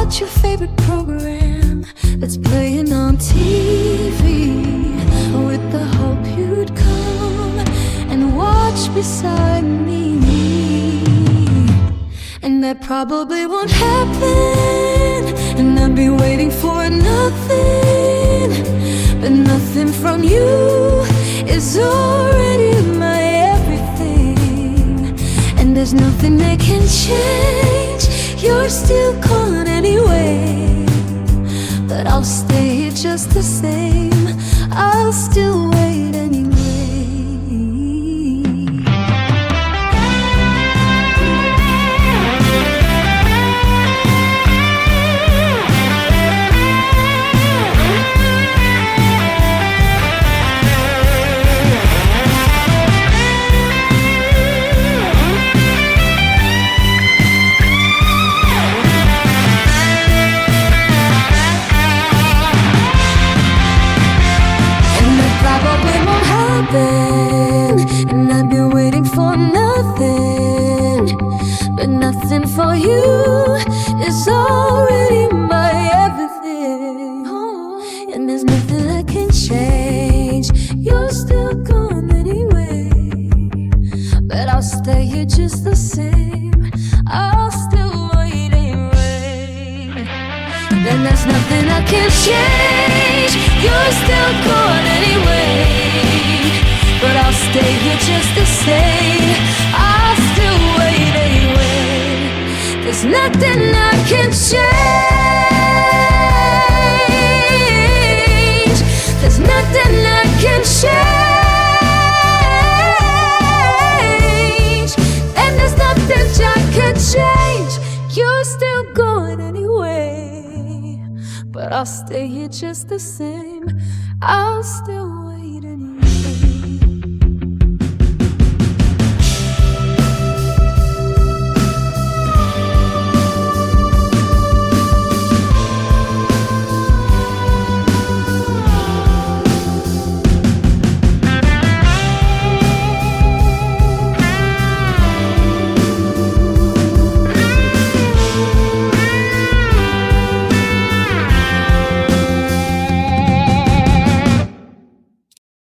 watch your favorite program that's playing on TV, with the hope you'd come and watch beside me. And that probably won't happen, and I'll be waiting for nothing. But nothing from you is already my everything. And there's nothing that can change, you're still gone anyway. But I'll stay here just the same, I'll still wait anyway. And I've been waiting for nothing. But nothing for you is already my everything. And there's nothing that can change, you're still gone anyway. But I'll stay here just the same, I'll still wait anyway. Then there's nothing I can change, you're still gone anyway. But I'll stay here just the same, I'll still wait anyway. There's nothing I can change, there's nothing I can change. And there's nothing I can change, you're still going anyway. But I'll stay here just the same, I'll still wait.